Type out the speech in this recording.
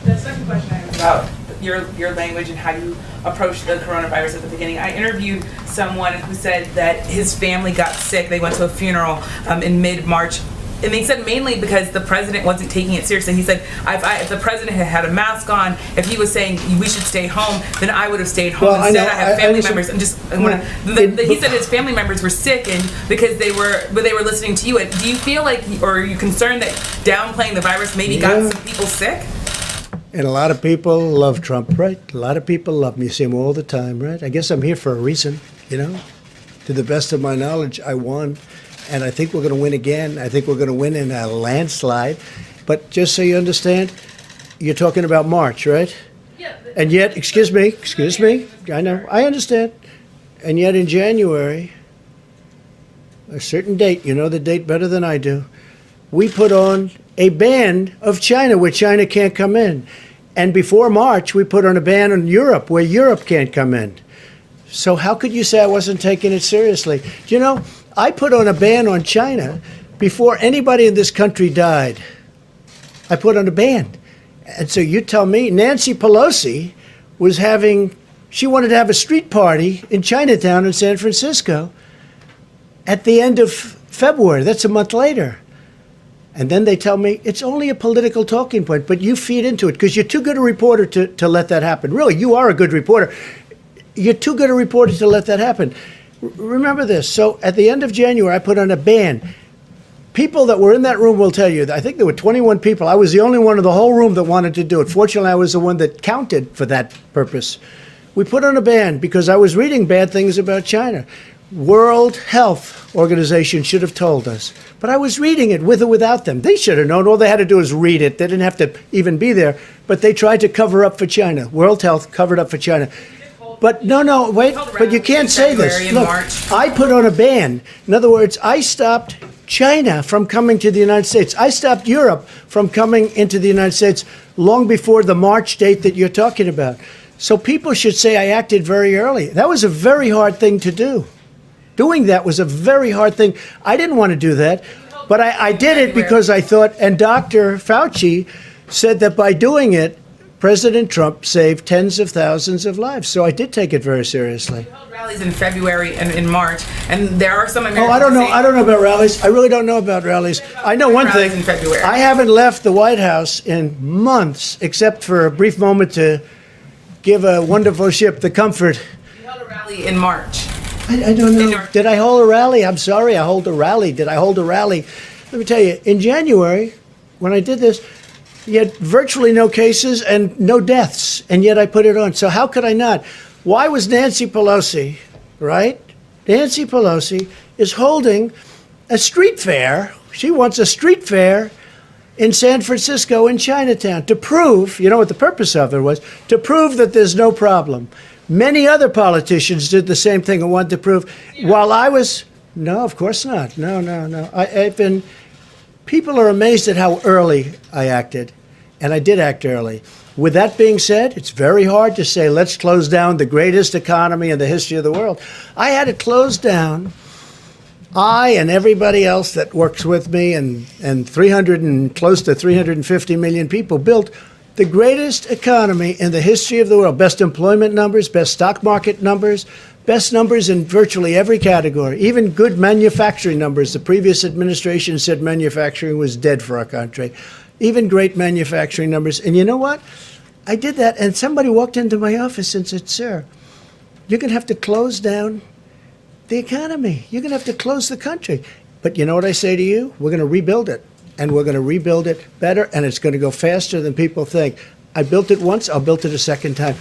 The second question I have is about your language and how you approached the coronavirus at the beginning. I interviewed someone who said that his family got sick. They went to a funeral in mid-March. And they said mainly because the president wasn't taking it seriously. He said, if the president had had a mask on, if he was saying we should stay home, then I would have stayed home. Well, Instead, I have family members. He said his family members were sick, and because they were listening to you. And do you feel like, or are you concerned that downplaying the virus maybe got some people sick? And a lot of people love Trump, right? A lot of people love me. You see him all the time, right? I guess I'm here for a reason, you know? To the best of my knowledge, I won. And I think we're going to win again. I think we're going to win in a landslide. But just so you understand, you're talking about March, right? Yeah. And yet, excuse me, I know, I understand. And yet in January, a certain date, you know the date better than I do, we put on a ban of China where China can't come in. And before March, we put on a ban on Europe where Europe can't come in. So how could you say I wasn't taking it seriously? You know, I put on a ban on China before anybody in this country died. I put on a ban. And so you tell me Nancy Pelosi she wanted to have a street party in Chinatown in San Francisco at the end of February. That's a month later. And then they tell me it's only a political talking point, but you feed into it because you're too good a reporter to let that happen. Really, you are a good reporter. You're too good a reporter to let that happen. Remember this. So at the end of January, I put on a ban. People that were in that room will tell you, I think there were 21 people. I was the only one in the whole room that wanted to do it. Fortunately, I was the one that counted for that purpose. We put on a ban because I was reading bad things about China. World Health Organization should have told us. But I was reading it with or without them. They should have known. All they had to do was read it. They didn't have to even be there. But they tried to cover up for China. World Health covered up for China. But no, wait, but you can't say this. Look, I put on a ban. In other words, I stopped China from coming to the United States. I stopped Europe from coming into the United States long before the March date that you're talking about. So people should say I acted very early. That was a very hard thing to do. Doing that was a very hard thing. I didn't want to do that, but I did it because I thought, and Dr. Fauci said that by doing it, President Trump saved tens of thousands of lives. So I did take it very seriously. You held rallies in February and in March, and there are some Americans. Oh, I don't know. I don't know about rallies. I really don't know about rallies. I know one thing. In February. I haven't left the White House in months, except for a brief moment to give a wonderful ship the comfort. You held a rally in March. I don't know. Did I hold a rally? I'm sorry, I hold a rally. Did I hold a rally? Let me tell you, in January, when I did this, you had virtually no cases and no deaths, and yet I put it on. So how could I not? Why was Nancy Pelosi, right? Nancy Pelosi is holding a street fair. She wants a street fair in San Francisco in Chinatown to prove, you know what the purpose of it was? To prove that there's no problem. Many other politicians did the same thing and wanted to prove. While I was, no, of course not. No. I've been, people are amazed at how early I acted, and I did act early. With that being said, it's very hard to say, let's close down the greatest economy in the history of the world. I had to close down, I and everybody else that works with me and 300 and close to 350 million people built the greatest economy in the history of the world. Best employment numbers, best stock market numbers, best numbers in virtually every category, even good manufacturing numbers. The previous administration said manufacturing was dead for our country. Even great manufacturing numbers. And you know what? I did that, and somebody walked into my office and said, sir, you're going to have to close down the economy. You're going to have to close the country. But you know what I say to you? We're going to rebuild it. And we're going to rebuild it better, and it's going to go faster than people think. I built it once, I'll build it a second time.